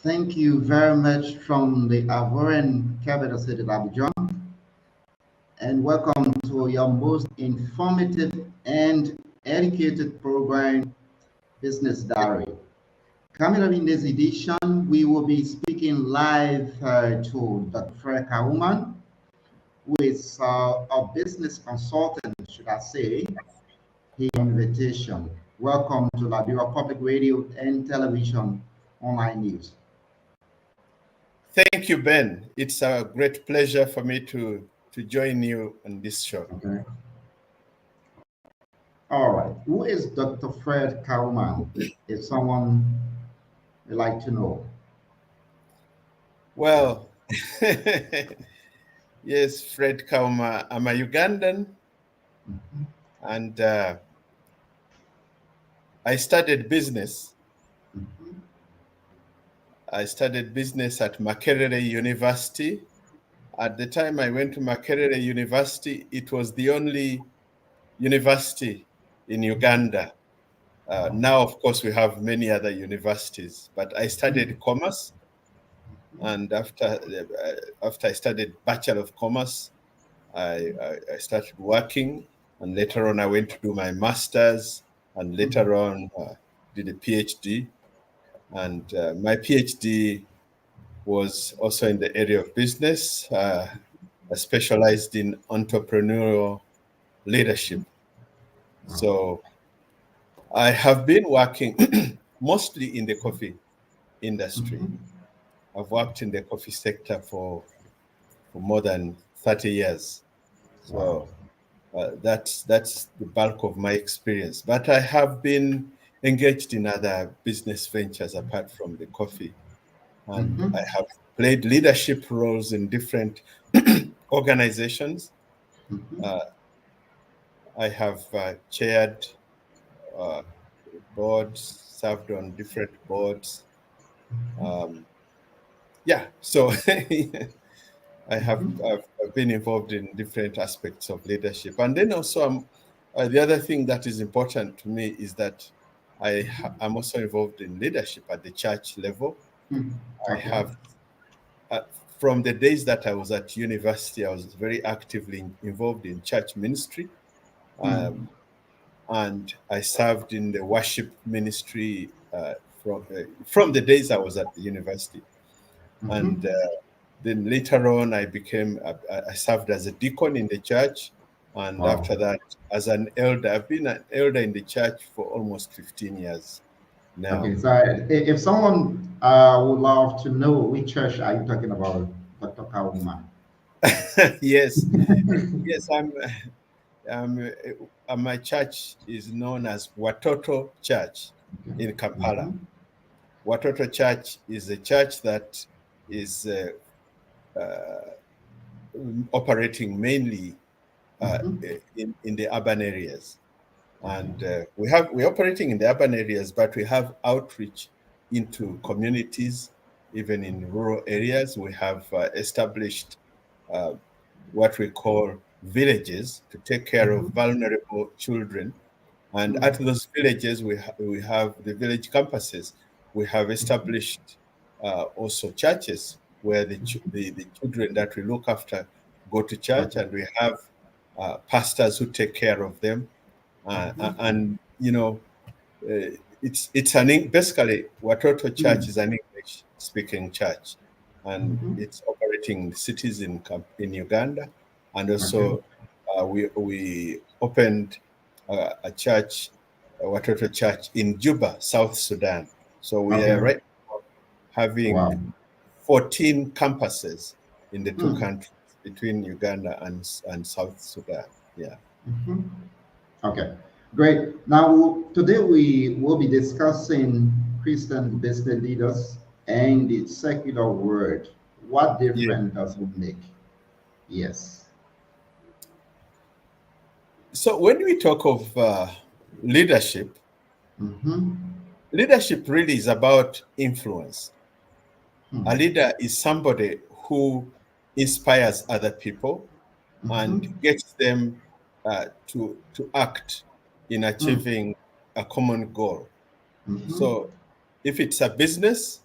Thank you very much from the Ivorian capital city, Abidjan, and welcome to your most informative and educated program, Business Diary. Coming up in this edition, we will be speaking live to Dr. Fred Kauman, who is a business consultant, should I say, here invitation. Welcome to Liberia Public Radio and Television Online News. Thank you, Ben. It's a great pleasure for me to join you on this show. Okay. All right. Who is Dr. Fred Kauman? If someone would like to know. Well, yes, Fred Kauma. I'm a Ugandan, and I studied business. I studied business at Makerere University. At the time I went to Makerere University, it was the only university in Uganda. Now, of course, we have many other universities, but I studied commerce. And after I studied Bachelor of Commerce, I started working, and later on I went to do my master's, and later on did a PhD. And my PhD was also in the area of business. I specialized in entrepreneurial leadership. So I have been working mostly in the coffee industry. I've worked in the coffee sector for more than 30 years. So that's the bulk of my experience. But I have been engaged in other business ventures apart from the coffee. And I have played leadership roles in different organizations. I have chaired boards, served on different boards. So I've been involved in different aspects of leadership. And then also the other thing that is important to me is that I'm also involved in leadership at the church level. I have, from the days that I was at university, I was very actively involved in church ministry. And I served in the worship ministry from the days I was at the university. And then later on, I served as a deacon in the church. And after that, as an elder, I've been an elder in the church for almost 15 years now. Okay, so if someone would love to know which church are you talking about, Dr. Kauman? Yes, my church is known as Watoto Church in Kampala. Watoto Church is a church that is operating mainly in the urban areas. And we're operating in the urban areas, but we have outreach into communities, even in rural areas. We have established what we call villages to take care of vulnerable children. And at those villages, we have the village campuses. We have established also churches where the children that we look after go to church, and we have pastors who take care of them. And it's basically Watoto Church is an English-speaking church, and it's operating in cities in Uganda, and also we opened a church, a Watoto Church in Juba, South Sudan. So we are right now having 14 campuses in the two countries, between Uganda and South Sudan. Yeah. Okay, great. Now, today we will be discussing Christian business leaders and the secular world. What difference does it make? Yes. So when we talk of leadership, leadership really is about influence. A leader is somebody who inspires other people and gets them to act in achieving a common goal. So if it's a business,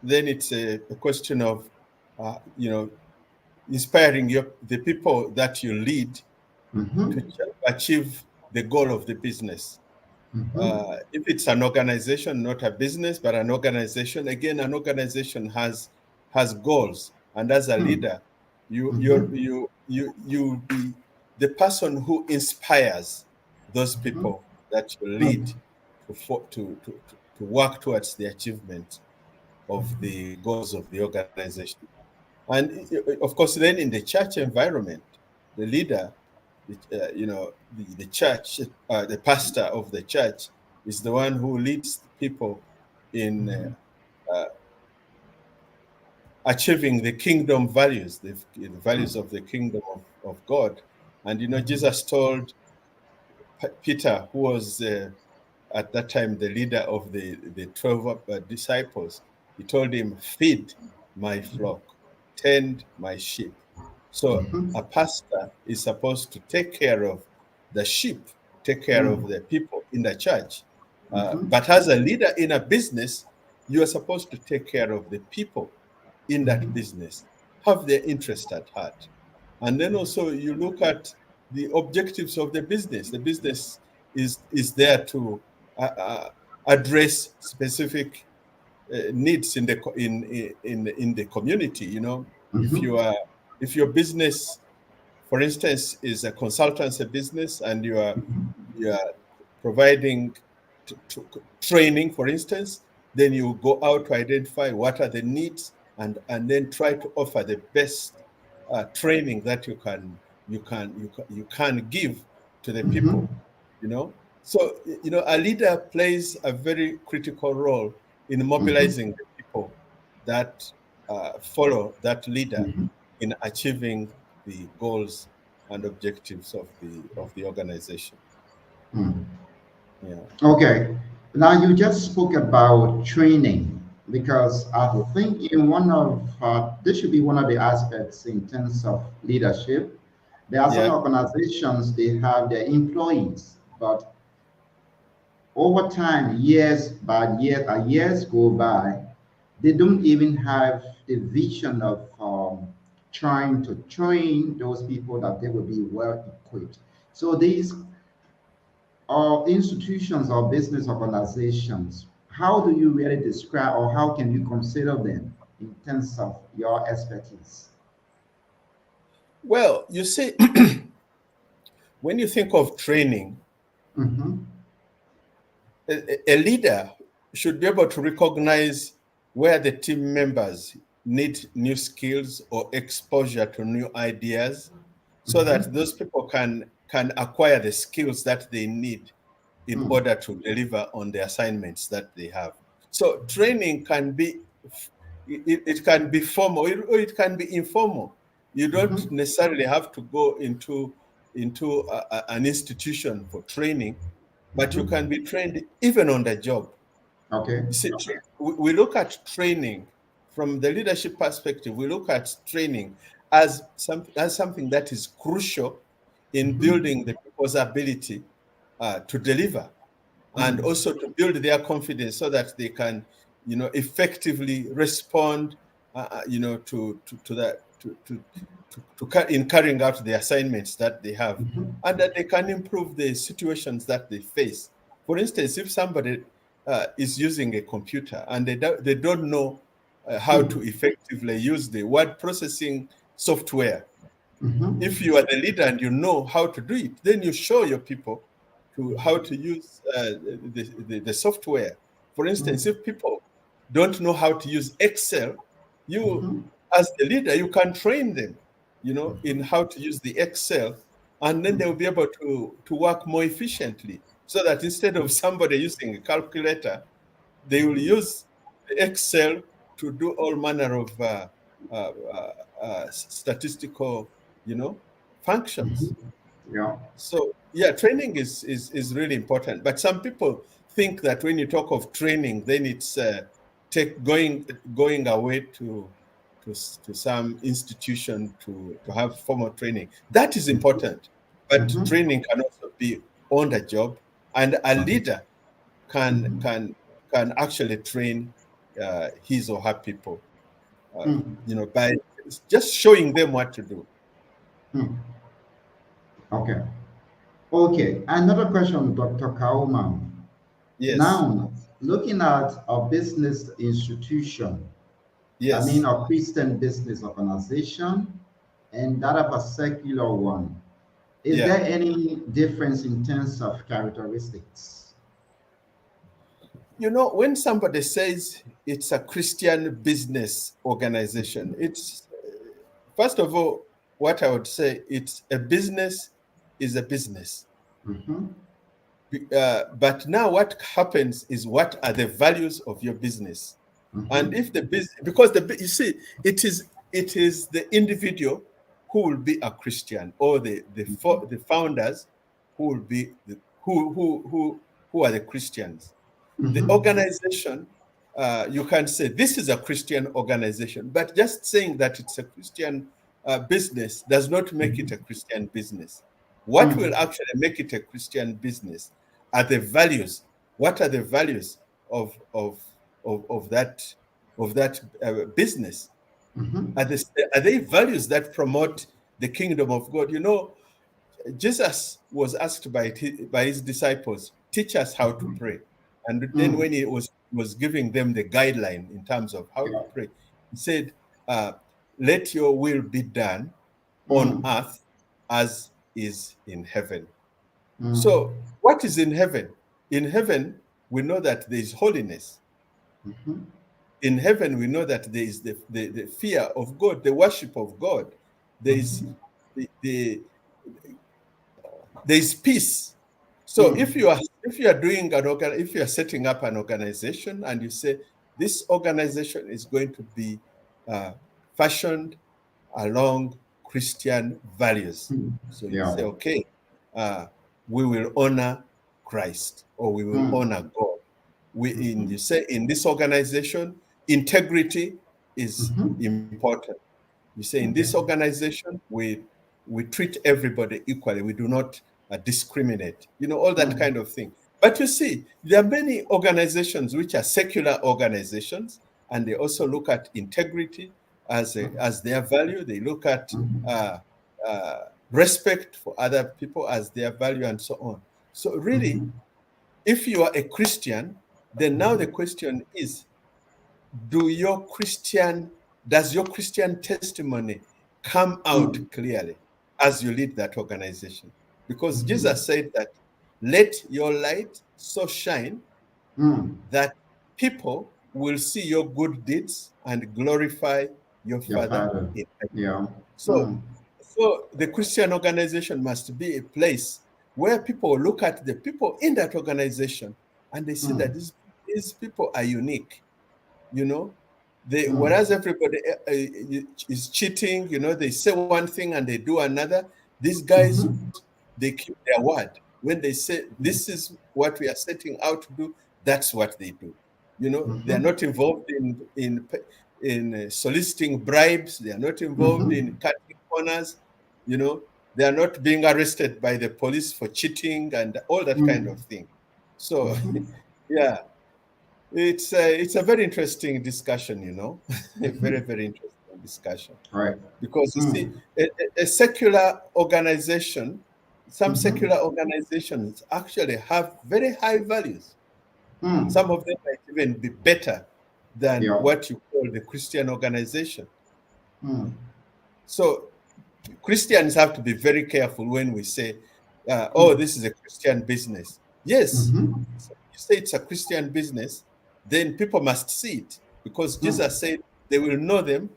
then it's a question of, inspiring the people that you lead to achieve the goal of the business. If it's an organization, not a business, but an organization, again, an organization has goals, and as a leader, you be the person who inspires those people that you lead to work towards the achievement of the goals of the organization. And of course, then in the church environment, the leader, the church, the pastor of the church is the one who leads the people in achieving the kingdom values, the values of the kingdom of God. And, Jesus told Peter, who was at that time the leader of the 12 disciples, he told him, feed my flock, tend my sheep. So a pastor is supposed to take care of the sheep, take care of the people in the church. But as a leader in a business, you are supposed to take care of the people in that business, have their interest at heart. And then also you look at the objectives of the business. The business is there to address specific needs in the community. If your business, for instance, is a consultancy business, and you are providing training, for instance, then you go out to identify what are the needs, and then try to offer the best training that you can give to the people. So a leader plays a very critical role in mobilizing the people that follow that leader in achieving the goals and objectives of the organization. Yeah. Okay. Now you just spoke about training, because I think in one of this should be one of the aspects in terms of leadership. There are some Yeah. organizations, they have their employees, but over time, years go by, they don't even have the vision of trying to train those people that they will be well equipped. So these are institutions or business organizations. How do you really describe, or how can you consider them in terms of your expertise? Well, you see, when you think of training, Mm-hmm. a leader should be able to recognize where the team members need new skills or exposure to new ideas, so that those people can acquire the skills that they need in order to deliver on the assignments that they have. So training can be, it can be formal, or it can be informal. You don't necessarily have to go into an institution for training, but you can be trained even on the job. Okay. You see, we look at training from the leadership perspective. We look at training as something that is crucial in building the people's ability to deliver, and also to build their confidence, so that they can, effectively respond, to that, in carrying out the assignments that they have, and that they can improve the situations that they face. For instance, if somebody is using a computer and they don't know how to effectively use the word processing software, if you are the leader and you know how to do it, then you show your people how to use the software. For instance, if people don't know how to use Excel, you, as the leader, you can train them, in how to use the Excel, and then they'll be able to work more efficiently. So that instead of somebody using a calculator, they will use the Excel to do all manner of uh, statistical, functions. Yeah. So yeah, training is really important. But some people think that when you talk of training, then it's take going away to some institution to have formal training. That is important, but training can also be on the job, and a leader can can actually train his or her people, by just showing them what to do. Okay. Okay. Another question, Dr. Kauma. Yes. Now, looking at a business institution, I mean, Yes. a Christian business organization and that of a secular one, is Yeah. there any difference in terms of characteristics? When somebody says it's a Christian business organization, it's first of all, what I would say, it's a business is a business. Mm-hmm. But now what happens is, what are the values of your business? And Mm-hmm. if the business, because you see, it is the individual who will be a Christian, or the founders who will be who are the Christians. The Mm-hmm. organization, you can say this is a Christian organization, but just saying that it's a Christian business does not make it a Christian business. What will Mm-hmm. actually make it a Christian business are the values. What are the values of that business? Mm-hmm. Are they values that promote the kingdom of God? Jesus was asked by his disciples, teach us how to pray. And then Mm. when he was giving them the guideline in terms of how to Yeah. pray, he said, let your will be done on Mm. earth as is in heaven. Mm. So what is in heaven? In heaven, we know that there is holiness. Mm-hmm. In heaven, we know that there is the fear of God, the worship of God. There is Mm-hmm. the there is peace. So Mm. if you are doing if you are setting up an organization and you say this organization is going to be uh, fashioned along Christian values, Mm. so you Yeah. say, okay, uh, we will honor Christ, or we will Mm. honor God. Mm-hmm. You say in this organization, integrity is Mm-hmm. important. You say in Okay. this organization, we treat everybody equally. We do not discriminate. All that Mm. kind of thing. But you see, there are many organizations which are secular organizations, and they also look at integrity as their value. They look at Mm-hmm. uh, uh, respect for other people as their value, and so on. So really, Mm-hmm. if you are a Christian, then now the Mm-hmm. question is, does your Christian testimony come out Mm. clearly as you lead that organization? Because Mm-hmm. Jesus said that, let your light so shine Mm. that people will see your good deeds and glorify your Your Father father. in heaven. Yeah. So, Mm. so the Christian organization must be a place where people look at the people in that organization and they see Mm. that these people are unique. you know Mm. whereas everybody is cheating, they say one thing and they do another. These guys, Mm-hmm. they keep their word. When they say this is what we are setting out to do, that's what they do. They're Mm-hmm. not involved in soliciting bribes. They are not involved Mm-hmm. in cutting corners. you know they are not being arrested by the police for cheating and all that kind Mm. of thing. So Mm-hmm. yeah, it's a very interesting discussion, a very, Mm-hmm. very interesting discussion. Right. Because you see, Mm. a secular organization, some Mm-hmm. secular organizations actually have very high values. Mm. Some of them might even be better than Yeah. what you call the Christian organization. Mm. So Christians have to be very careful when we say, oh, Mm. this is a Christian business. Yes, Mm-hmm. you say it's a Christian business, then people must see it, because Mm. Jesus said they will know them,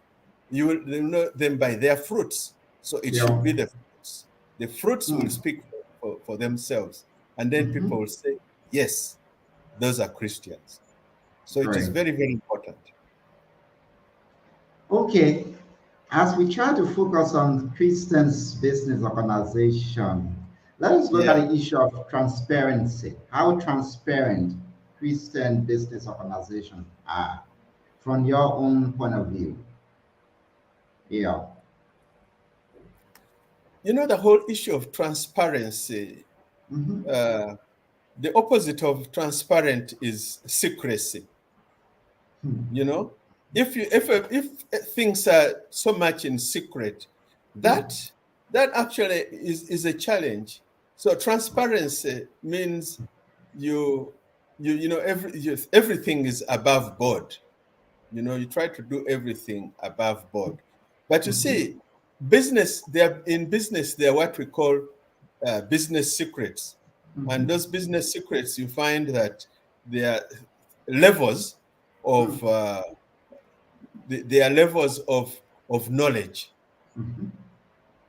they will know them by their fruits. So it should Yeah. be the fruits. The fruits will Mm. speak for themselves. And then Mm-hmm. people will say, yes, those are Christians. So it is Right. very, very important. Okay. As we try to focus on Christians' business organization, let us look at Yeah. the issue of transparency. How transparent Christian business organizations are from your own point of view. Yeah. The whole issue of transparency, Mm-hmm. uh, the opposite of transparent is secrecy. You know, if things are so much in secret, that actually is a challenge. So transparency means everything is above board. You know, you try to do everything above board. But you see, in business, they're what we call business secrets. And those business secrets, you find that there are levels of knowledge.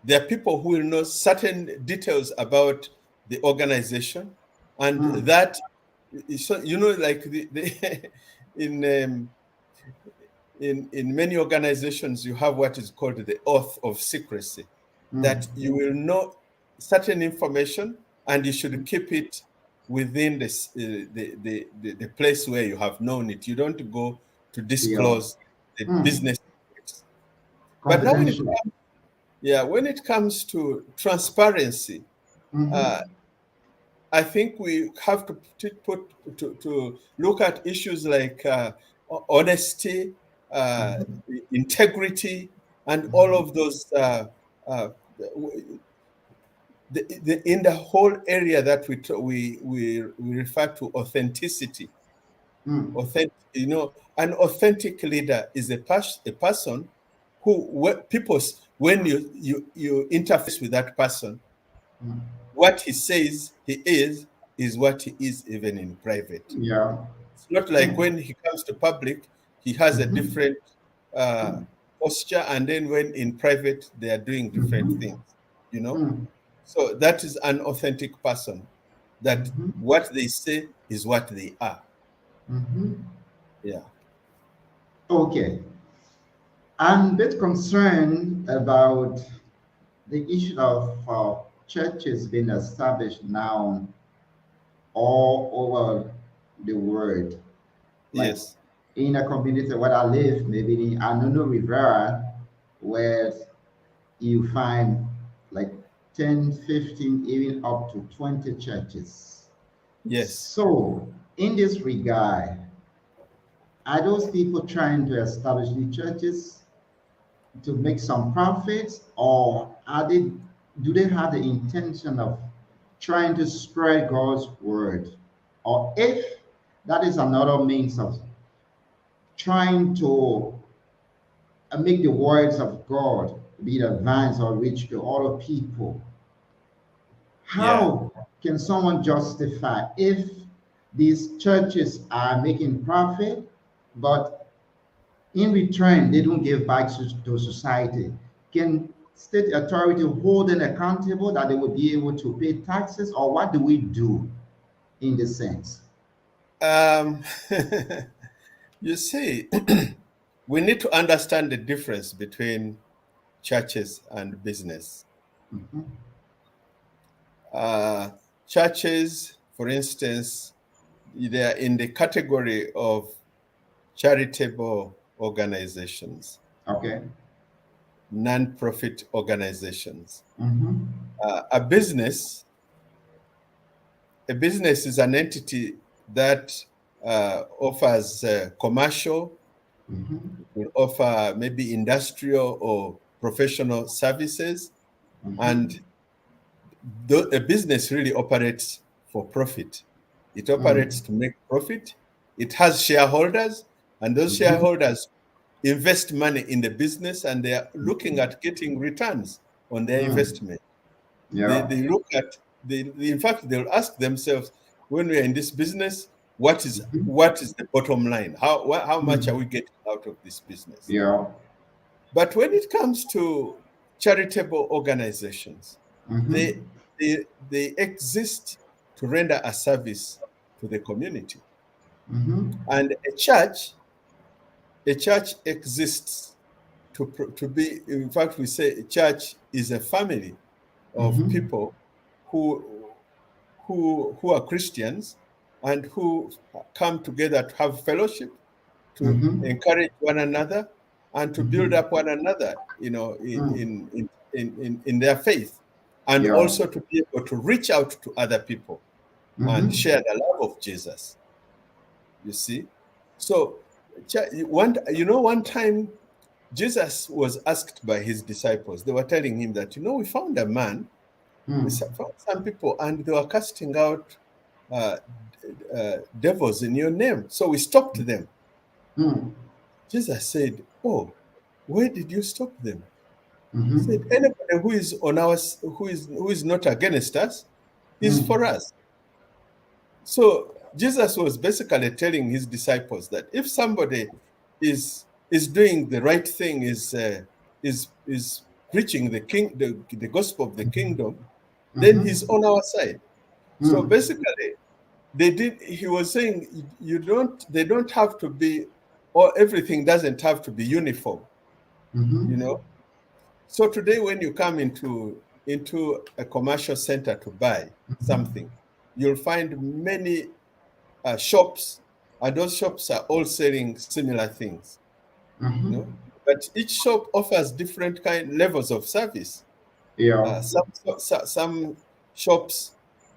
There are people who will know certain details about the organization, and that, so like in in many organizations, you have what is called the oath of secrecy, that you will know certain information and you should keep it within the place where you have known it. You don't go to Yeah. disclose the business secrets. But now Confidential. when it comes to transparency, I think we have to look at issues like honesty, integrity, and all of those uh, in the whole area that we refer to authenticity. An authentic leader is a person who when you interface with that person, what he says he is what he is even in private. Yeah. It's not like when he comes to public, he has a different posture, and then when in private, they are doing different things, you know? So that is an authentic person, that what they say is what they are. Yeah. Okay. I'm a bit concerned about the issue of churches being established now all over the world. Like Yes. in a community where I live, maybe in Anono Rivera, where you find like 10, 15, even up to 20 churches. Yes. So, in this regard, are those people trying to establish new churches to make some profits, or do they have the intention of trying to spread God's word? Or if that is another means of trying to make the words of God be advanced or reach to all people, Yeah. how can someone justify if these churches are making profit, but in return they don't give back to society? Can state authority hold them accountable that they will be able to pay taxes, or what do we do in this sense? Um, you see, we need to understand the difference between churches and business. Uh, Churches, for instance, they are in the category of charitable organizations, Okay. non-profit organizations. Mm-hmm. A business is an entity that offers commercial, Mm-hmm. will offer maybe industrial or professional services, and Mm-hmm. a business really operates for profit. It operates Mm-hmm. to make profit. It has shareholders, and those Mm-hmm. shareholders invest money in the business, and they are looking at getting returns on their Mm. investment. They, Yeah. they look at in fact, they'll ask themselves, when we are in this business, what is the bottom line? How much are Mm. we getting out of this business? Yeah. But when it comes to charitable organizations, they Mm-hmm. they exist to render a service to the community. Mm-hmm. And a church exists to be, in fact, we say a church is a family of Mm-hmm. people who who are Christians and who come together to have fellowship, to Mm-hmm. encourage one another, and to build Mm-hmm. up one another, Mm. in their faith, and Yeah. also to be able to reach out to other people and Mm-hmm. share the love of Jesus. You see, so One time Jesus was asked by his disciples. They were telling him that, we found a man, we Mm. found some people, and they were casting out uh, devils in your name. So we stopped them. Mm. Jesus said, "Oh, where did you stop them?" He Mm-hmm. said, "Anybody who is on our, who is not against us, is Mm. for us." So Jesus was basically telling his disciples that if somebody is doing the right thing, is preaching the gospel of the kingdom, then he's Mm-hmm. on our side. So Mm. basically, he was saying they don't have to be, or everything doesn't have to be uniform, you Mm-hmm. know. So today when you come into a commercial center to buy something, you'll find many shops, and those shops are all selling similar things, Mm-hmm. but each shop offers different levels of service. Yeah. Some shops,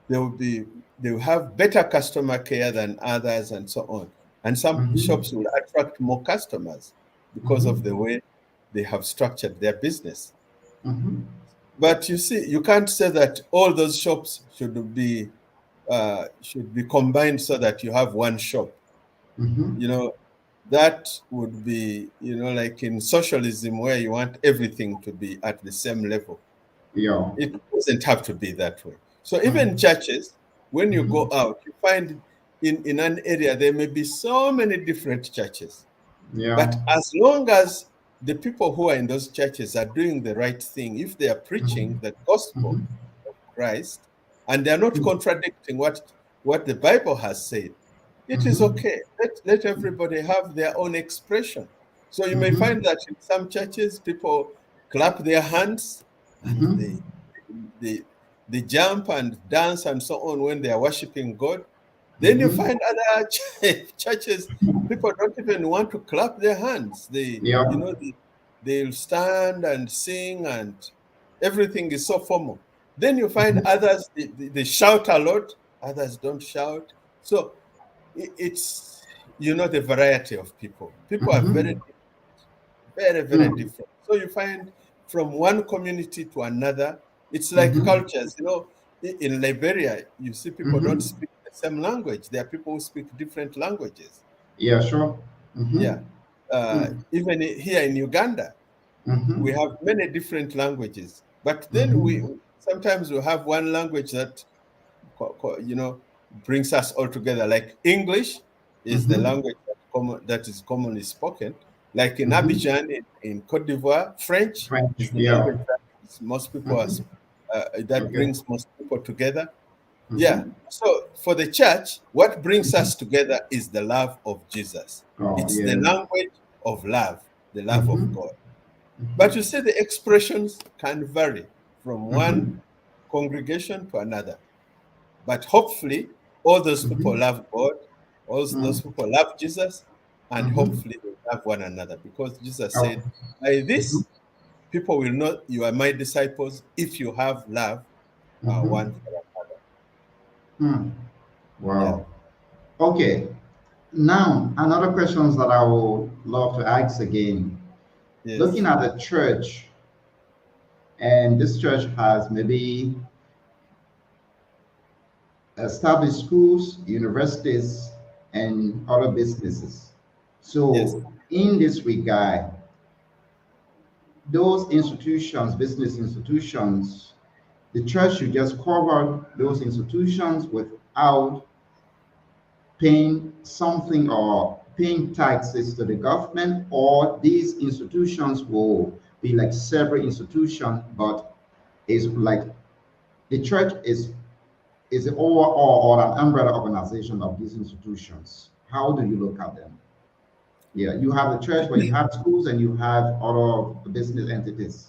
they will be they will have better customer care than others, and so on. And some Mm-hmm. shops will attract more customers because of Mm-hmm. the way they have structured their business. Mm-hmm. But you see, you can't say that all those shops should be combined so that you have one shop. Mm-hmm. You know, that would be, like in socialism where you want everything to be at the same level. Yeah. It doesn't have to be that way. So even Mm-hmm. churches, when you Mm-hmm. go out, you find in an area there may be so many different churches. Yeah. But as long as the people who are in those churches are doing the right thing, if they are preaching the gospel Mm-hmm. of Christ and they are not contradicting what the Bible has said, it is Mm-hmm. okay. Let everybody have their own expression. So you may Mm-hmm. find that in some churches, people clap their hands and Mm-hmm. they, they jump and dance and so on when they are worshiping God. Then you Mm-hmm. find other churches, people don't even want to clap their hands. Yeah. They'll stand and sing, and everything is so formal. Then you find Mm-hmm. others, they shout a lot, others don't shout. So it's, the variety of people. People are Mm-hmm. very, very, very Mm. different. So you find from one community to another, it's like Mm-hmm. cultures. In Liberia, you see people don't Mm-hmm. speak the same language. There are people who speak different languages. Yeah, sure. Mm-hmm. Yeah. Mm. Even here in Uganda, we Mm-hmm. have many different languages. But then we Mm-hmm. sometimes we have one language that brings us all together. Like English is the Mm-hmm. language that is commonly spoken. Like in Mm-hmm. Abidjan, in Cote d'Ivoire, French French. is the Yeah. language that most people Mm-hmm. that Okay. brings most people together. Yeah. Mm-hmm. So for the church, what brings us together is the love of Jesus. Oh, It's the yes. language of love, the love of Mm-hmm. God. But you see, the expressions can vary from one Mm-hmm. congregation to another. But hopefully, all those people Mm-hmm. love God, all those Mm. people love Jesus, and Mm-hmm. hopefully they love one another. Because Jesus Okay. said, by Mm-hmm. this, people will know you are my disciples if you have love Mm-hmm. one for another. Mm. Yeah. Wow. Okay. Now, another questions that I would love to ask again. Looking Yes. at the church, and this church has maybe established schools, universities, and other businesses. Yes. So, in this regard, those institutions, business institutions, the church should just cover those institutions without paying something or paying taxes to the government, or these institutions will be like separate institutions, but it's like the church is the overall or an umbrella organization of these institutions. How do you look at them? Yeah, you have the church, but you have schools and you have other business entities.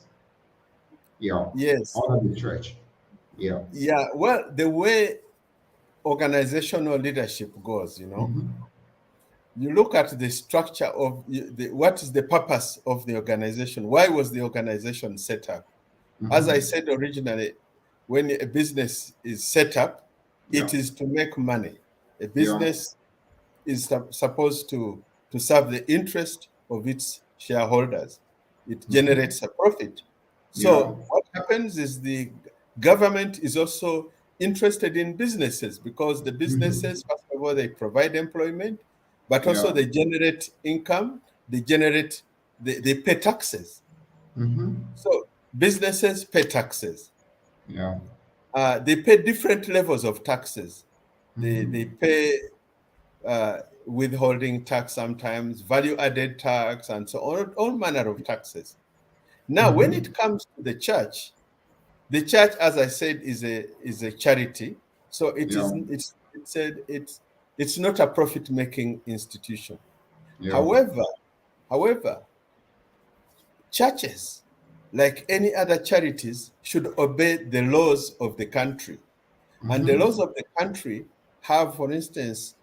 Yeah, Yes. under the church. Yeah. Yeah. Well, the way organizational leadership goes, Mm-hmm. you look at the structure of what is the purpose of the organization? Why was the organization set up? As I Mm-hmm. said originally, when a business is set up, Yeah. it is to make money. A Yeah. business is supposed to to serve the interest of its shareholders. It generates a profit. So what happens is the government is also interested in businesses, because the businesses, first of all, they provide employment, but also they generate income, they pay taxes. So businesses pay taxes. They pay different levels of taxes. They pay withholding tax sometimes, value-added tax, and so on, all manner of taxes. Now, when it comes to the church, as I said, is a charity. So it's not a profit-making institution. However, churches, like any other charities, should obey the laws of the country. And the laws of the country have, for instance,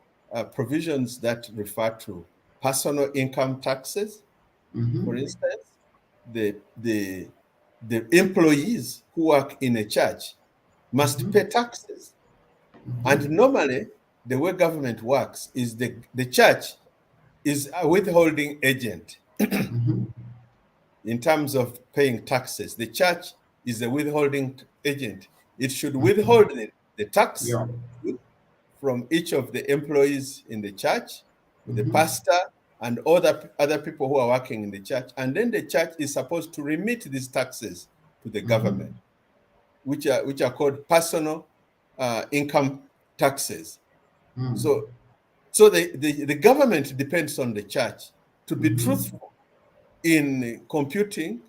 provisions that refer to personal income taxes. For instance, the employees who work in a church must pay taxes. And normally, the way government works is the church is a withholding agent in terms of paying taxes. The church is a withholding agent. It should withhold the tax from each of the employees in the church, the pastor, and other people who are working in the church. And then the church is supposed to remit these taxes to the government, which are called personal income taxes. So the government depends on the church to be truthful in computing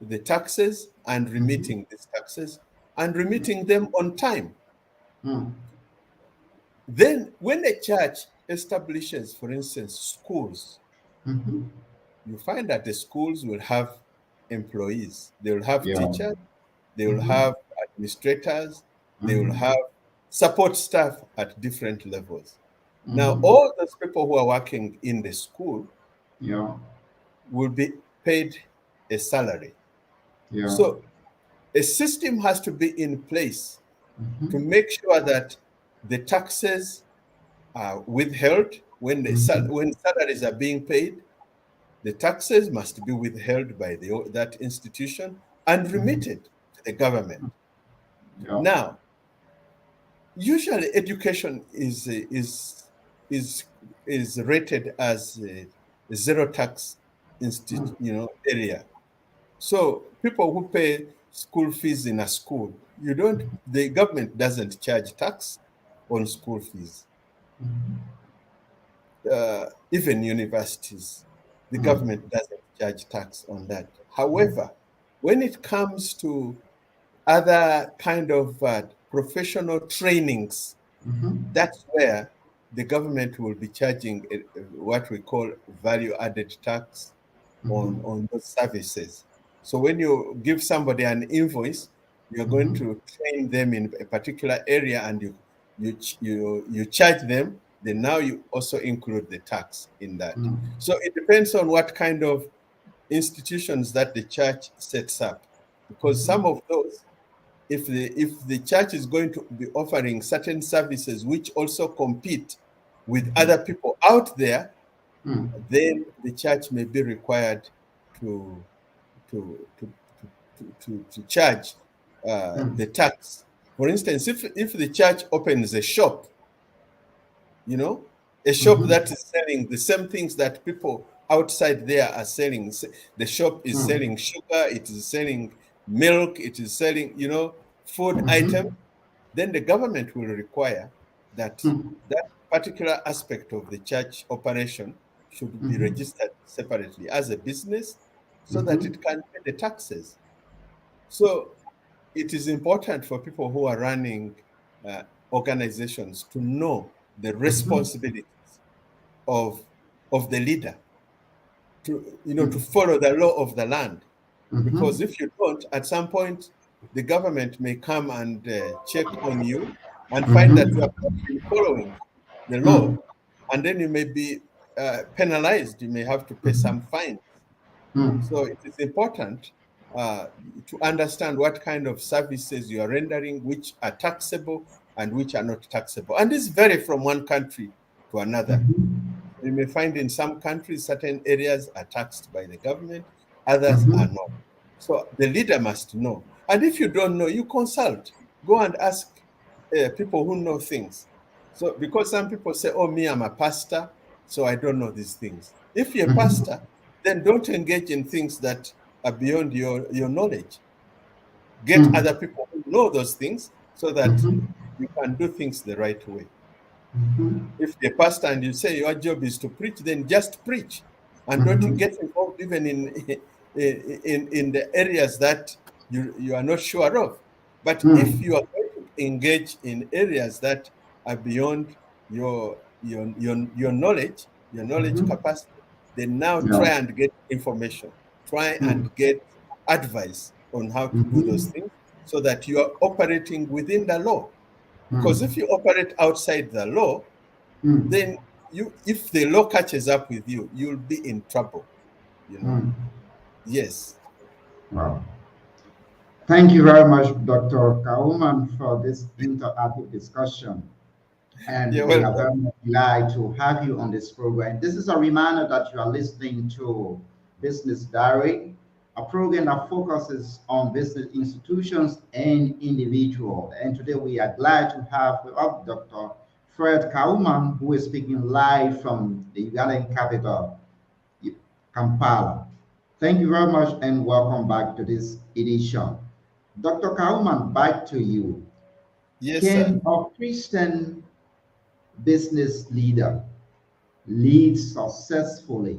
the taxes and remitting these taxes and remitting them on time. Then when the church establishes, for instance, schools, you find that the schools will have employees. They will have teachers, they will have administrators, they will have support staff at different levels. Now, all those people who are working in the school will be paid a salary. So a system has to be in place to make sure that the taxes are withheld when salaries are being paid. The taxes must be withheld by that institution and remitted to the government. Now, usually education is rated as a zero tax area. So people who pay school fees in a school, the government doesn't charge tax on school fees. Even universities, the government doesn't charge tax on that. However, when it comes to other kind of professional trainings, that's where the government will be charging what we call value-added tax on those services. So when you give somebody an invoice, you're going to train them in a particular area, and you charge them. Then now you also include the tax in that. So it depends on what kind of institutions that the church sets up, because some of those, if the church is going to be offering certain services which also compete with other people out there, then the church may be required to charge the tax. For instance, if the church opens a shop, a shop that is selling the same things that people outside there are selling. The shop is selling sugar, it is selling milk, it is selling, food items. Then the government will require that that particular aspect of the church operation should be registered separately as a business so that it can pay the taxes. So it is important for people who are running organizations to know the responsibilities of the leader, to follow the law of the land. Because if you don't, at some point, the government may come and check on you and find that you have not been following the law. And then you may be penalized. You may have to pay some fines. So it is important to understand what kind of services you are rendering, which are taxable and which are not taxable. And this varies from one country to another. You may find in some countries certain areas are taxed by the government, others Mm-hmm. are not. So the leader must know. And if you don't know, you consult. Go and ask people who know things. So because some people say, oh, me, I'm a pastor, so I don't know these things. If you're a Mm-hmm. pastor, then don't engage in things that are beyond your knowledge. Get Mm-hmm. other people who know those things so that Mm-hmm. you can do things the right way. Mm-hmm. If you're a pastor and you say your job is to preach, then just preach and don't Mm-hmm. get involved even in the areas that you are not sure of. But if Mm-hmm. you are going to engage in areas that are beyond your knowledge Mm-hmm. capacity, then now Yeah. try and get information, try Mm-hmm. and get advice on how to do those Mm-hmm. things so that you are operating within the law. Because Mm-hmm. if you operate outside the law, then if the law catches up with you, you'll be in trouble, you know. Mm-hmm. Yes. Wow. Thank you very much, Dr. Kauman, for this interactive discussion. And You're we are welcome. very much glad to have you on this program. This is a reminder that you are listening to Business Diary, a program that focuses on business institutions and individuals. And today we are glad to have with us Dr. Fred Kauman, who is speaking live from the Ugandan capital, Kampala. Thank you very much and welcome back to this edition. Dr. Kauman, back to you. Yes, sir. Can a Christian business leader lead successfully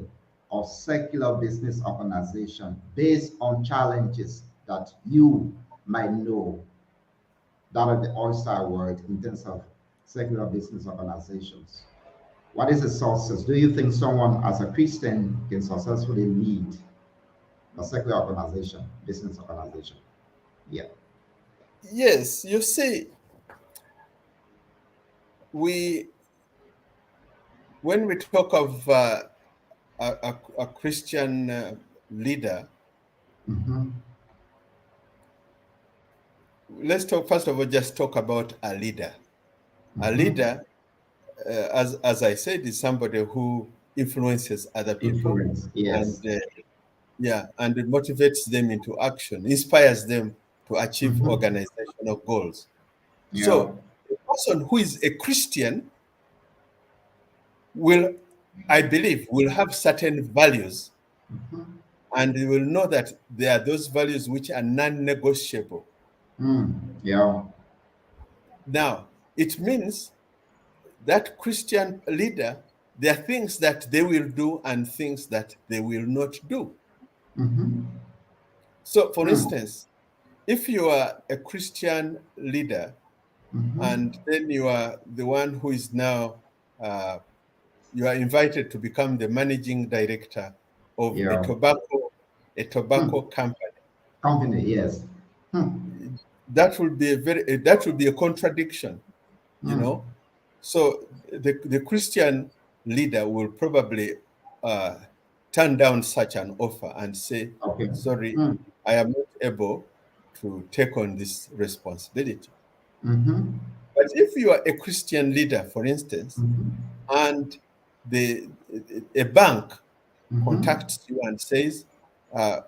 a secular business organization based on challenges that you might know that are the outside world in terms of secular business organizations? What is the success? Do you think someone as a Christian can successfully lead a secular organization, business organization? Yeah. Yes, you see, we when we talk of a Christian leader, Mm-hmm. let's talk first of all. Just talk about a leader. A Mm-hmm. leader, as I said, is somebody who influences other people, Influence, and yes. yeah, and it motivates them into action, inspires them to achieve Mm-hmm. organizational goals. Yeah. So, a person who is a Christian will, I believe, will have certain values, Mm-hmm. and you will know that there are those values which are non-negotiable. Yeah. Now, it means that Christian leader, there are things that they will do and things that they will not do. Mm-hmm. So, for Mm. instance, if you are a Christian leader Mm-hmm. and then you are the one who is now uh, you are invited to become the managing director of Yeah. a Hmm. tobacco company. Company, yes. Hmm. That would be a contradiction, you Hmm. know. So the Christian leader will probably uh, turn down such an offer and say, Okay. sorry, Hmm. I am not able to take on this responsibility. Mm-hmm. But if you are a Christian leader, for instance, Mm-hmm. and the a bank Mm-hmm. contacts you and says, uh,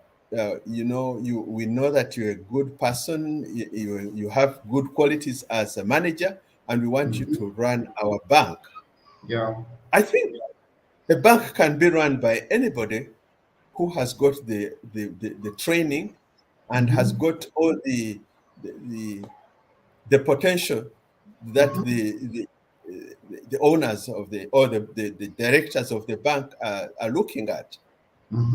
we know that you're a good person, you have good qualities as a manager, and we want you Mm-hmm. to run our bank. Yeah. I think a bank can be run by anybody who has got the training and has Mm-hmm. got all the, the the potential that Mm-hmm. the owners of the directors of the bank are looking at.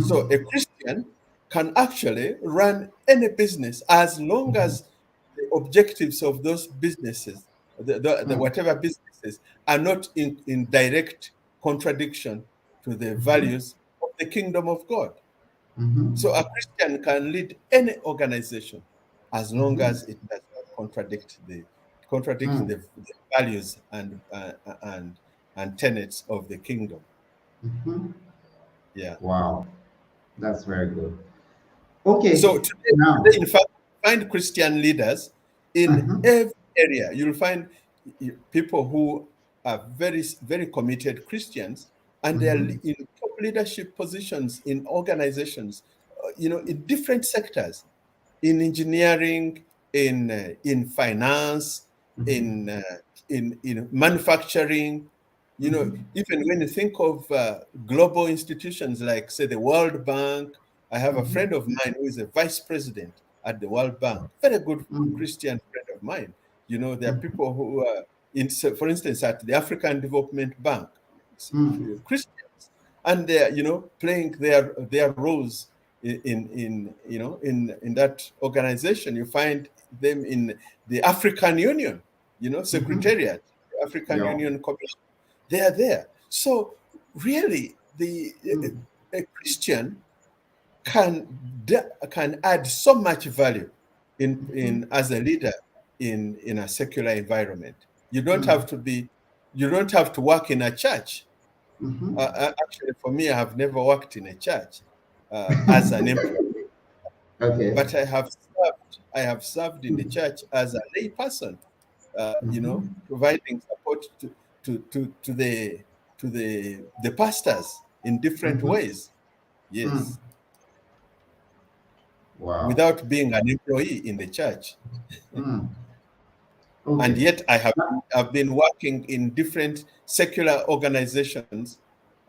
So Mm-hmm. a Christian can actually run any business as long Mm-hmm. as the objectives of those businesses, the Hmm. whatever businesses, are not in direct contradiction to the Mm-hmm. values of the kingdom of God. So Mm-hmm. a Christian can lead any organization as long Mm-hmm. as it does not Hmm. contradict the values and tenets of the kingdom. Mm-hmm. Yeah. Wow. That's very good. So Okay. today, Now. in fact, you find Christian leaders in Mm-hmm. every area. You'll find people who are very, very committed Christians, and they are Mm-hmm. in top leadership positions in organizations, in different sectors, in engineering, in finance, Mm-hmm. in manufacturing. Mm-hmm. Even when you think of global institutions like, say, the World Bank. I have a Mm-hmm. friend of mine who is a vice president at the World Bank, very good Mm-hmm. Christian friend of mine. There are Mm-hmm. people who are, so for instance, at the African Development Bank, Christians, and they're, playing their roles in that organization. You find them in the African Union, Mm-hmm. Secretariat, the African Yeah. Union Commission. They are there. So really, Mm. a Christian can add so much value Mm-hmm. in as a leader in a secular environment. You don't Mm. have to be, you don't have to work in a church. Mm-hmm. Actually, for me, I have never worked in a church as an employee, Okay. but I have served in the church as a lay person, Mm-hmm. providing support to the pastors in different Mm-hmm. ways. Mm. Yes, Wow. without being an employee in the church. Mm. And Okay. yet I've been working in different secular organizations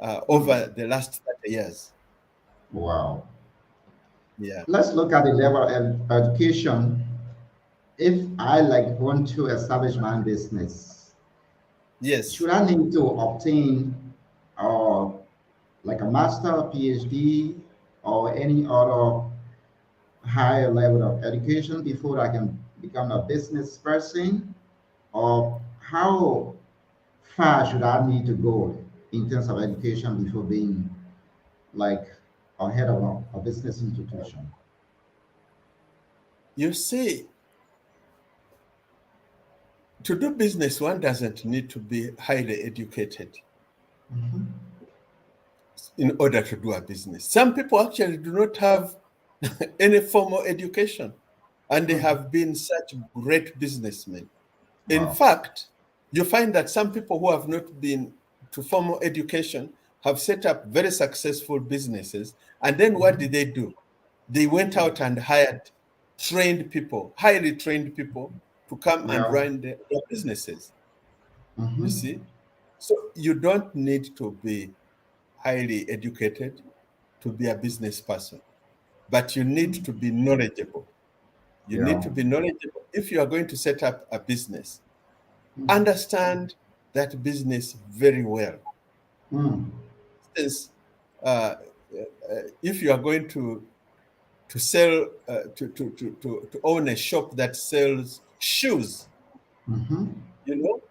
Mm. over the last 30 years. Wow. Yeah. Let's look at the level of education. If I like want to establish my own business, Yes. should I need to obtain uh, like a master, PhD, or any other higher level of education before I can become a business person? Or how far should I need to go in terms of education before being like a head of a business institution? You see, to do business, one doesn't need to be highly educated Mm-hmm. in order to do a business. Some people actually do not have any formal education, and they Mm. have been such great businessmen. In Wow. fact, you find that some people who have not been to formal education have set up very successful businesses. And then what Mm-hmm. did they do? They went out and hired trained people, highly trained people, to come and Yeah. run their businesses. You Mm-hmm. see? So you don't need to be highly educated to be a business person, but you need to be knowledgeable. You need Yeah. to be knowledgeable if you are going to set up a business. Mm. Understand that business very well. Mm. Since if you are going to sell to own a shop that sells shoes, Mm-hmm. you know,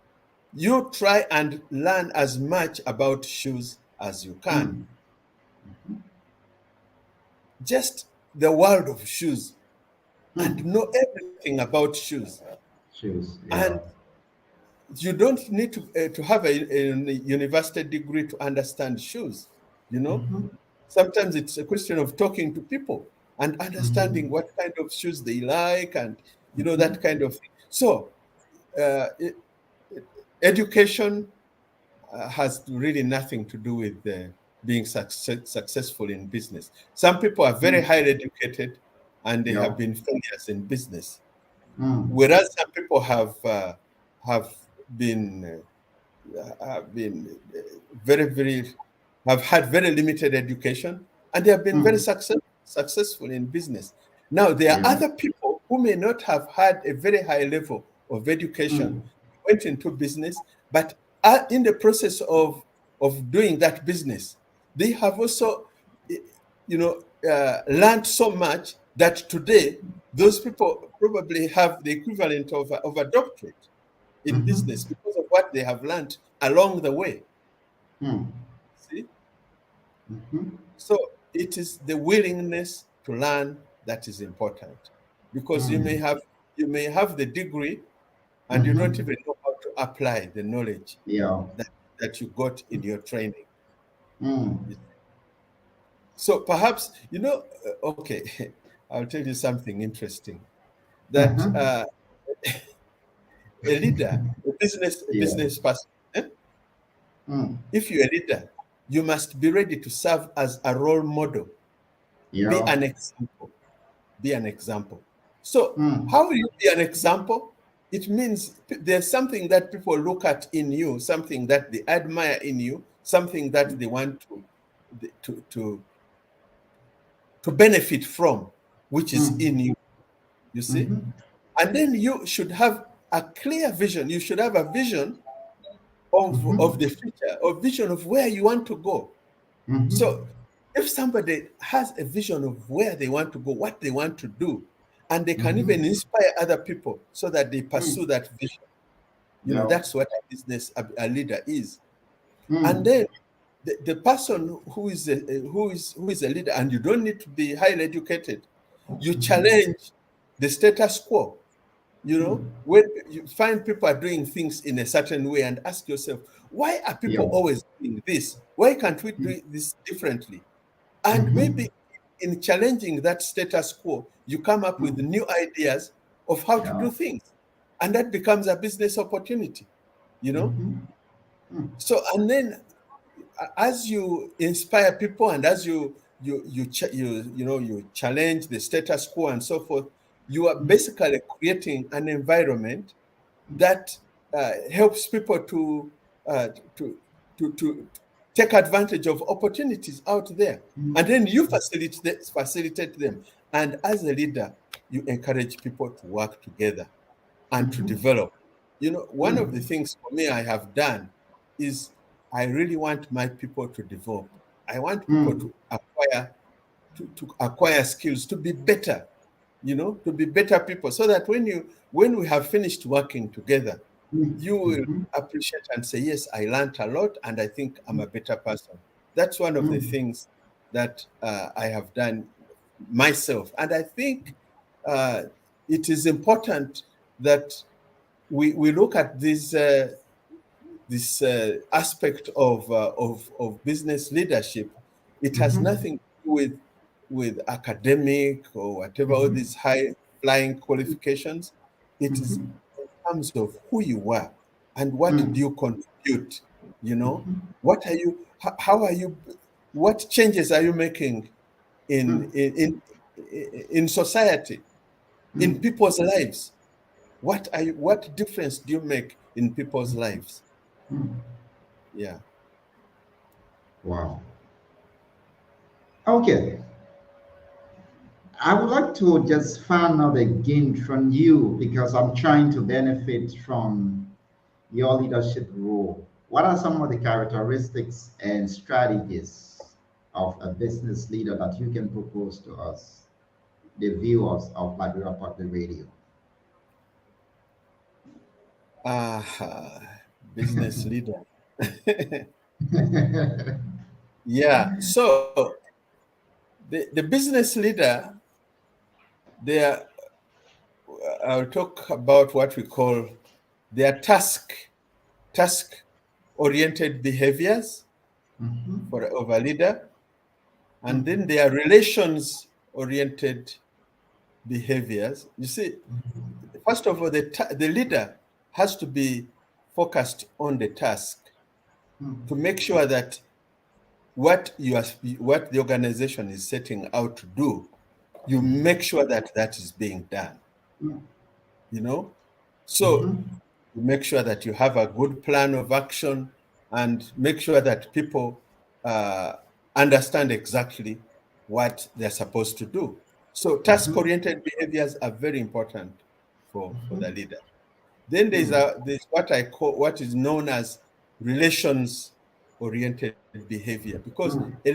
you try and learn as much about shoes as you can. Mm. Just the world of shoes, and Mm. know everything about shoes. Shoes. Yeah. And you don't need to have a university degree to understand shoes. You know, Mm-hmm. sometimes it's a question of talking to people and Mm-hmm. understanding what kind of shoes they like, and Mm-hmm. that kind of thing. So uh, e- education has really nothing to do with being successful in business. Some people are very Mm. highly educated and they Yeah. have been failures in business, Mm. whereas some people have been have been very, very, have had very limited education, and they have been very Mm. successful in business. Now, there are Yeah. other people who may not have had a very high level of education, Mm. went into business, but are in the process of doing that business, they have also, learned so much that today those people probably have the equivalent of a doctorate in Mm-hmm. business because of what they have learned along the way. Mm. See? Mm-hmm. So it is the willingness to learn that is important. Because Mm. you may have the degree and you don't Mm-hmm. even know how to apply the knowledge Yeah. that you got in your training. Mm. So perhaps, okay, I'll tell you something interesting. That Uh-huh. a leader, a Yeah. business person, eh? Mm. If you're a leader, you must be ready to serve as a role model. Be Yeah. an example. Be an example. So Mm. how will you be an example? It means there's something that people look at in you, something that they admire in you, something that they want to to, to benefit from, which is Mm. in you. You see? Mm-hmm. And then you should have a clear vision. You should have a vision of Mm-hmm. the future, a vision of where you want to go. Mm-hmm. So if somebody has a vision of where they want to go, what they want to do, and they can Mm-hmm. even inspire other people so that they Mm. pursue that vision, Yeah. that's what a business, a leader is. And Mm. then the person who is a leader, and you don't need to be highly educated, you challenge the status quo. When you find people are doing things in a certain way and ask yourself, why are Yeah. people always doing this? Why can't we do this differently? And Mm-hmm. maybe in challenging that status quo, you come up with Mm. new ideas of how to Yeah. do things. And that becomes a business opportunity, you know? Mm-hmm. Mm. So, and then as you inspire people and as you challenge the status quo and so forth, you are basically creating an environment that helps people uh, to to take advantage of opportunities out there, and then you facilitate them. And as a leader, you encourage people to work together and to Mm-hmm. develop. One of the Mm. things for me I have done is I really want my people to develop. I want people Mm. to acquire skills, to be better, to be better people, so that when we have finished working together, Mm. you will Mm-hmm. appreciate and say, yes, I learned a lot and I think I'm a better person. That's one of the Mm. things that I have done myself. And I think uh, it is important that we look at this aspect of business leadership. It has Mm-hmm. nothing to do with academic or whatever, all Mm-hmm. these high flying qualifications. It is Mm-hmm. in terms of who you are and what do Mm. you contribute. What are you? How are you? What changes are you making in Mm. in in society, in Mm. people's lives? What difference do you make in people's lives? Mm. Yeah. Wow. Okay. I would like to just find out again from you because I'm trying to benefit from your leadership role. What are some of the characteristics and strategies of a business leader that you can propose to us, the viewers of Liberia Public Radio? Business leader. Yeah. So the business leader, there, I'll talk about what we call their task oriented behaviors Mhm. of a leader, and Mm. then their relations oriented behaviors. You see, first of all, the leader has to be focused on the task Mm. to make sure that what the organization is setting out to do, you make sure that that is being done. Mm. You know, so Mhm. you make sure that you have a good plan of action and make sure that people uh, understand exactly what they're supposed to do. So Mhm. task-oriented behaviors are very important for the Mhm. leader. Then Mm. there's what is known as relations-oriented behavior, because Mm. a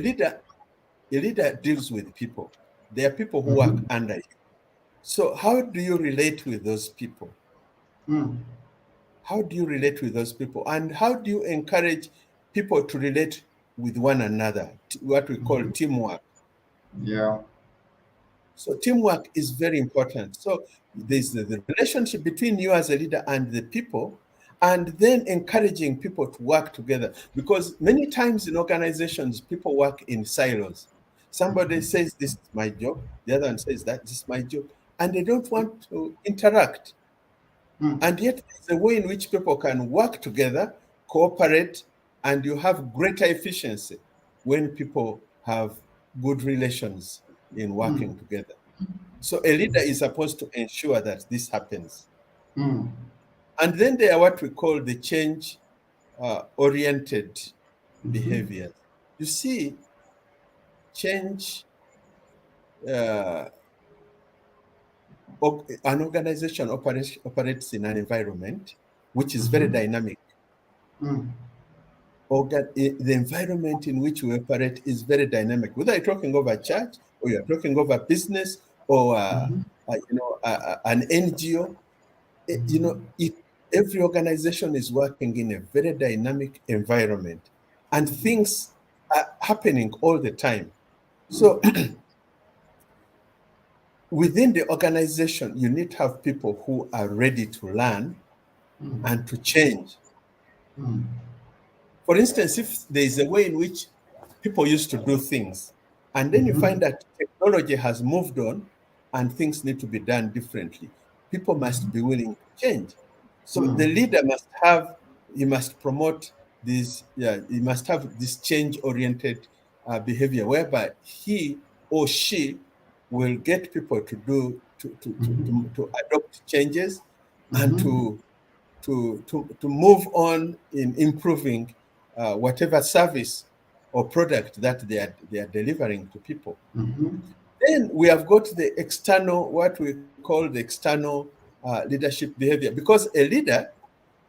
leader deals with people. There are people who work Mhm. under you. So how do you relate with those people? Mm. How do you relate with those people? And how do you encourage people to relate with one another? What we call Mhm. teamwork. Yeah. So teamwork is very important. So there's the relationship between you as a leader and the people, and then encouraging people to work together. Because many times in organizations, people work in silos. Somebody says, this is my job. The other one says, that this is my job. And they don't want to interact. Mm. And yet, there's a way in which people can work together, cooperate, and you have greater efficiency when people have good relations in working together. So a leader is supposed to ensure that this happens. And then there are what we call the change oriented behaviors. You see, change, an organization operates in an environment which is very dynamic. The environment in which we operate is very dynamic. Whether you're talking over church or you're talking over business or an NGO, every organization is working in a very dynamic environment, and things are happening all the time. So within the organization, you need to have people who are ready to learn and to change. For instance, if there is a way in which people used to do things, and then you find that technology has moved on and things need to be done differently, people must be willing to change. So the leader must promote this, he must have this change-oriented behavior whereby he or she will get people to adopt changes and to move on in improving whatever service or product that they are delivering to people. Then we have got the external, what we call the external leadership behavior, because a leader,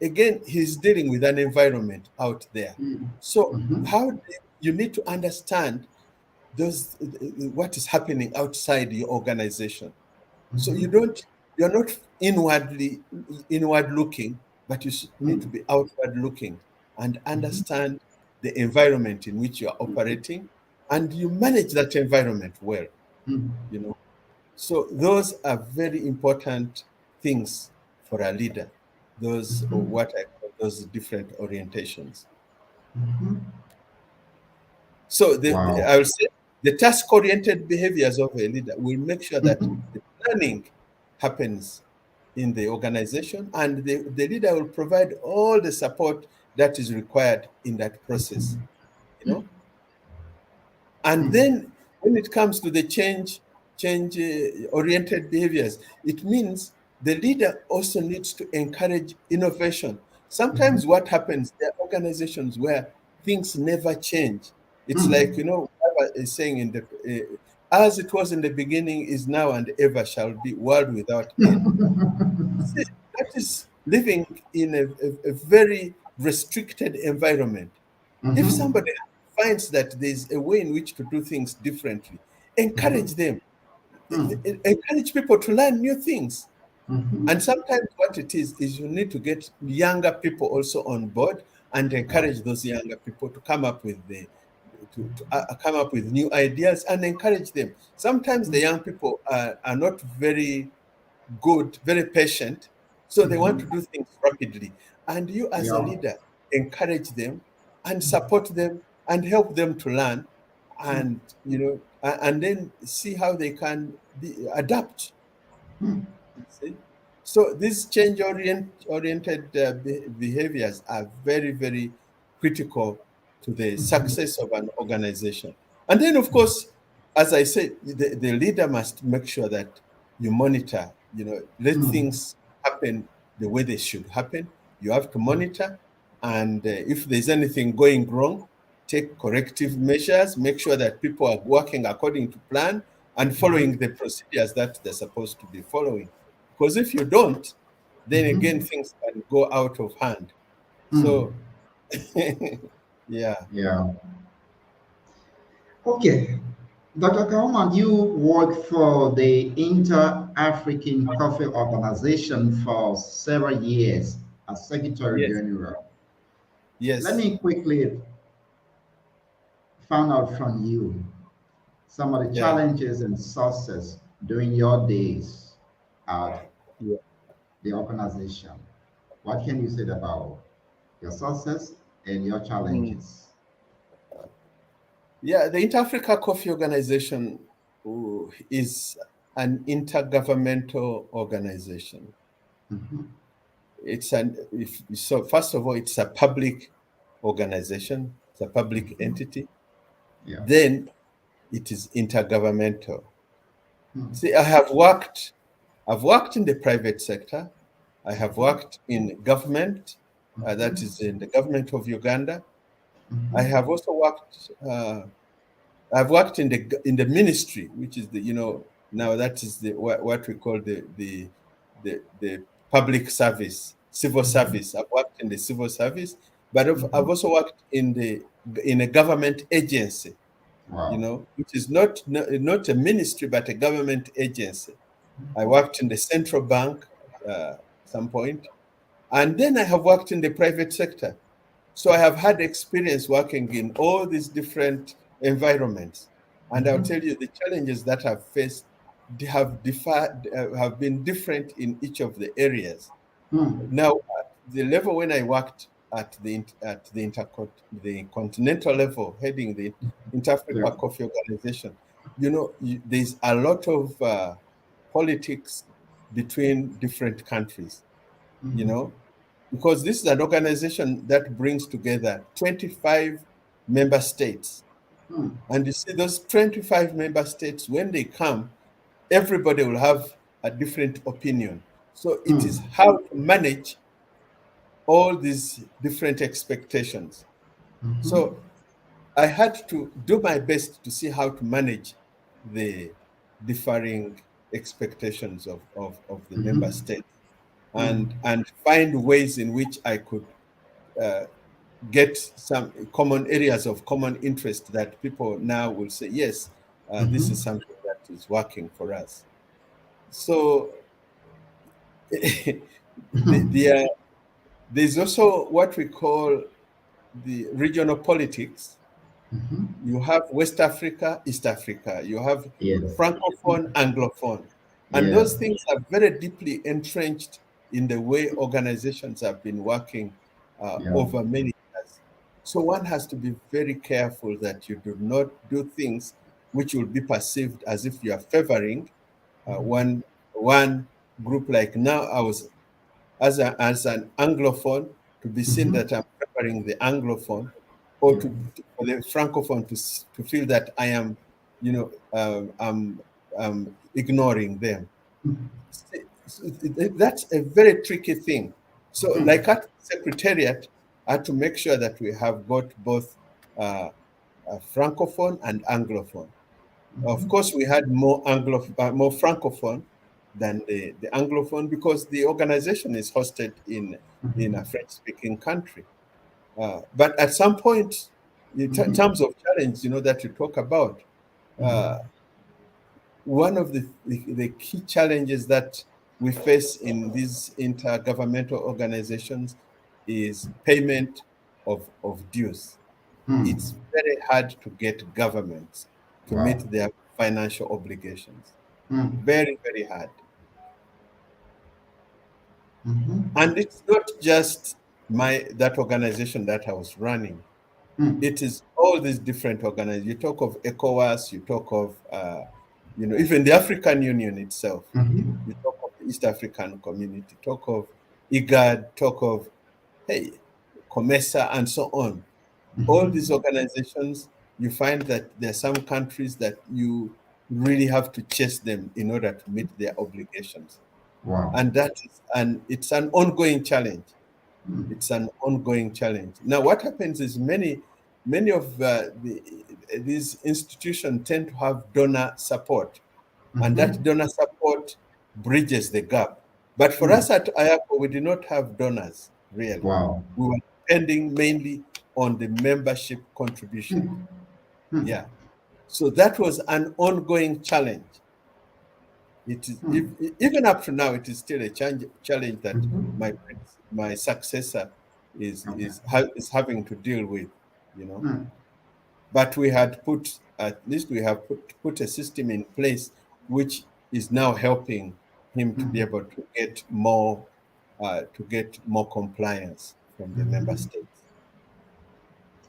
again, he's dealing with an environment out there. So you need to understand what is happening outside your organization. So you're not inward looking, but you need to be outward looking and understand the environment in which you are operating, and you manage that environment well. So those are very important things for a leader. Those what I call those different orientations. So Wow. I will say the task-oriented behaviors of a leader will make sure that the planning happens in the organization, and the leader will provide all the support that is required in that process. And then when it comes to the change oriented behaviors, it means the leader also needs to encourage innovation. Sometimes what happens, there are organizations where things never change. It's like, Baba is saying as it was in the beginning, is now, and ever shall be, world without end. See, that is living in a very restricted environment. If somebody finds that there's a way in which to do things differently, encourage them. Encourage people to learn new things. And sometimes what it is you need to get younger people also on board and encourage those younger people to come up with come up with new ideas and encourage them. Sometimes the young people are not very good, very patient, so they want to do things rapidly. And you, as a Yeah. leader, encourage them and support them and help them to learn, and and then see how they can adapt. See? So these change oriented behaviors are very, very critical to the success of an organization. And then, of course, as I said, the leader must make sure that you monitor, let things happen the way they should happen. You have to monitor, and if there's anything going wrong, take corrective measures, make sure that people are working according to plan and following the procedures that they're supposed to be following. Because if you don't, then again, things can go out of hand. So, yeah. Yeah. Okay. Dr. Kauman, you work for the Inter-African Coffee Organization for several years as Secretary Yes. General. Let Yes. me quickly find out from you some of the Yeah. challenges and success during your days at Yeah. the organization. What can you say about your success and your Mm. challenges? Yeah. The Inter-Africa Coffee Organization is an intergovernmental organization. Mhm. So first of all, it's a public organization, it's a public entity, Yeah. then it is intergovernmental. Hmm. See, I've worked in the private sector. I have worked in government, that is in the government of Uganda. I have also worked, I've worked in the ministry, which is now that is what we call the public service, civil service. I've worked in the civil service, but I've also worked in a government agency, Wow. which is not a ministry but a government agency. I worked in the central bank at some point, and then I have worked in the private sector. So I have had experience working in all these different environments, and I'll tell you the challenges that I've faced have been different in each of the areas. Hmm. Now, at the level when I worked the continental level, heading the Yeah. Inter-Africa Coffee Organization, there's a lot of politics between different countries. You Hmm. know, because this is an organization that brings together 25 member states. Hmm. And you see, those 25 member states, when they come, everybody will have a different opinion. So it Hmm. is how to manage all these different expectations. So I had to do my best to see how to manage the differing expectations of the member states, and find ways in which I could uh, get some common areas of common interest that people now will say, yes, this is something that is working for us. So the, there's also what we call the regional politics. You have West Africa, East Africa, you have Yes. Francophone, Anglophone. And Yeah. those things are very deeply entrenched in the way organizations have been working Yeah. over many years. So one has to be very careful that you do not do things which will be perceived as if you are favoring one group. Like now, I was as an Anglophone, to be seen that I'm favoring the Anglophone, or Yeah. for the Francophone to feel that I am, ignoring them. That's a very tricky thing. So, like at Secretariat, I had to make sure that we have got both Francophone and Anglophone. Of course, we had more Francophone than the Anglophone, because the organization is hosted in a French-speaking country. But at some point, in terms of challenge, that you talk about, uh, one of the key challenges that we face in these intergovernmental organizations is payment of dues. It's very hard to get governments to Wow. meet their financial obligations. Hmm. Very, very hard. Hmm. And it's not just that organization that I was running. Hmm. It is all these different organizations. You talk of ECOWAS, you talk of even the African Union itself. You talk of the East African Community, talk of IGAD, talk of hey, COMESA, and so on. All these organizations, you find that there are some countries that you really have to chase them in order to meet their obligations. Wow. And it's an ongoing challenge. It's an ongoing challenge. Now, what happens is many of these institutions tend to have donor support, and that donor support bridges the gap. But for us at IACO, we did not have donors really. Wow. We were depending mainly on the membership contribution. Yeah. So that was an ongoing challenge. It is even up to now. It is still a challenge that my successor Okay. is having to deal with. You know, but we had at least we have put a system in place which is now helping him to be able to get more compliance from the member states.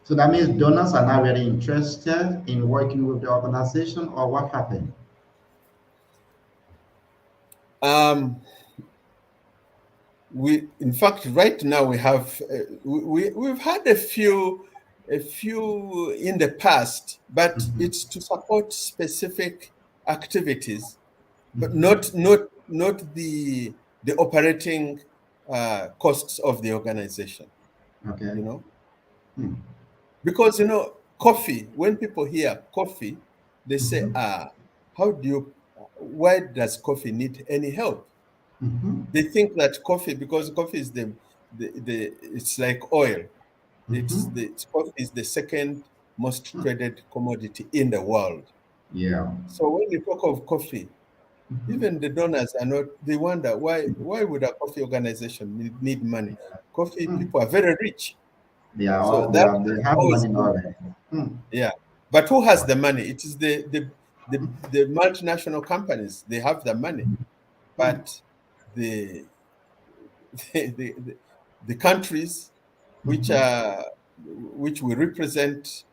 So that means donors are not really interested in working with the organization, or what happened? Um, in fact, right now we have we've had a few in the past, but Mhm. it's to support specific activities, but Mhm. not the operating costs of the organization. Okay. You know, Hmm. because coffee. When people hear coffee, they say, Mhm. how do you? Why does coffee need any help? Mhm. They think that coffee, because coffee is the it's like oil. Mhm. Coffee is the second most traded commodity in the world. Yeah. So when you talk of coffee, Mhm. even the donors are not. They wonder why would a coffee organization need money? Coffee Hmm. people are very rich, They are so all that they has have always money been already. Hmm. yeah. But who has Wow. the money? It is the multinational companies. They have the money, Hmm. but the the, the, the countries which Mhm. are which we represent,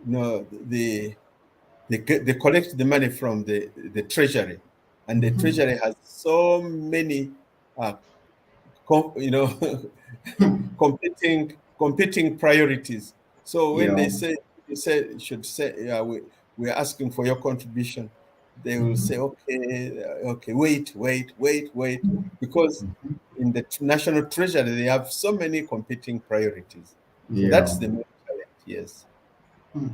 they collect the money from the treasury, and the Mhm. treasury has so many uh, you know Hmm. competing priorities. So when Yeah. they say should say, yeah, we're asking for your contribution, they will Mhm. say, okay, okay, wait, because in the national treasury they have so many competing priorities. So Yeah. that's the main challenge. Yes. Hmm.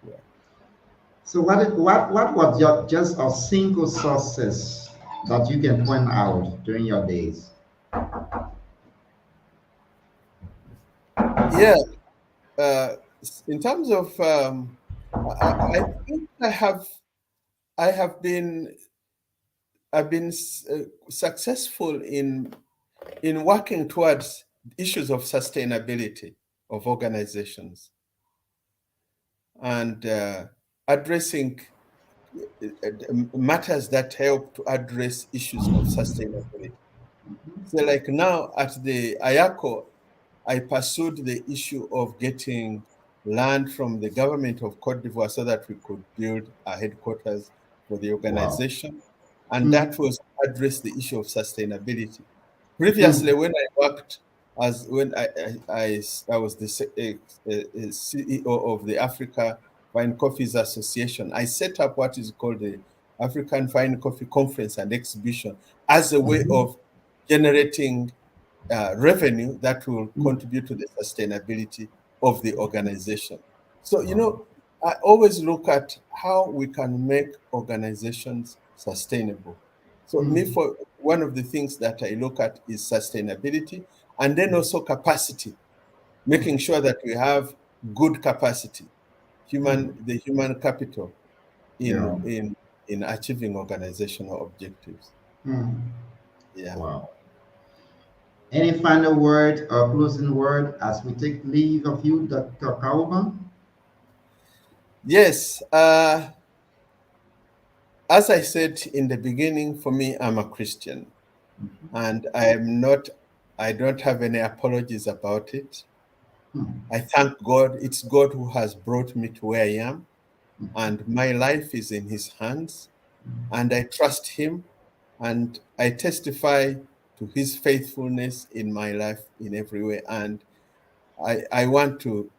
Yeah. So what was your just a single success that you can point out during your days? Yeah. Uh, in terms of, I think I have been I've been successful in working towards issues of sustainability of organizations, and addressing matters that help to address issues of sustainability. So, like now at the Ayako, I pursued the issue of getting land from the government of Cote d'Ivoire so that we could build a headquarters for the Wow. organization. And Hmm. that was address the issue of sustainability. Hmm. Previously, when I worked as when I was the CEO of the Africa Fine Coffees Association, I set up what is called the African Fine Coffee Conference and Exhibition as a way Mhm. of generating revenue that will Hmm. contribute to the sustainability of the organization. So, Wow. I always look at how we can make organizations sustainable. So, Hmm. for one of the things that I look at is sustainability, and then also capacity, making sure that we have good capacity, Hmm. the human capital Yeah. in achieving organizational objectives. Hmm. Yeah. Wow. Any final word or closing word as we take leave of you, Dr. Kauba? Yes. As I said in the beginning, for me, I'm a Christian, and I don't have any apologies about it. Hmm. I thank God. It's God who has brought me to where I am, and my life is in His hands, and I trust Him, and I testify to His faithfulness in my life in every way. And I want to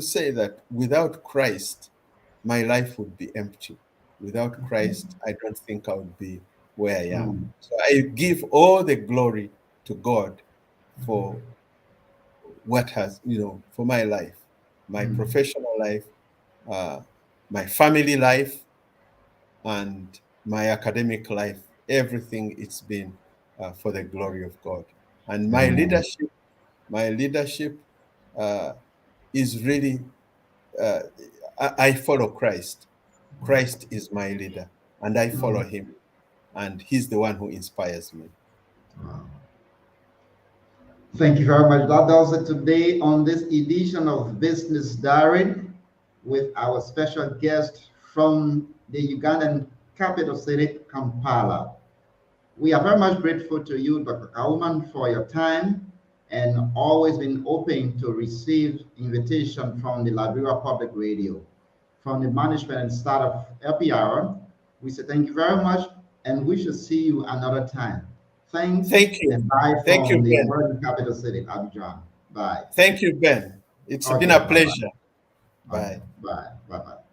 say that without Christ, my life would be empty. Without Christ, I don't think I would be where I am. Hmm. So I give all the glory to God for what has, for my life, my Hmm. professional life, uh, my family life, and my academic life. Everything it's been for the glory of God. And Amen. my leadership uh, is really uh, I follow Christ. Christ is my leader, and I Hmm. follow him, and he's the one who inspires me. Wow. Thank you very much. That does it today on this edition of Business Diary with our special guest from the Ugandan capital city, Kampala. We are very much grateful to you, Dr. Kauman, for your time and always been open to receive invitation from the Liberia Public Radio. From the management and staff of LPR, we say thank you very much and we shall see you another time. Thanks. Thank you. And bye Thank you, from the Ben. Ivorian capital city, Abidjan. Bye. Thank you, Ben. It's been Okay. a Bye-bye. pleasure. Okay. Bye. Bye. Bye-bye.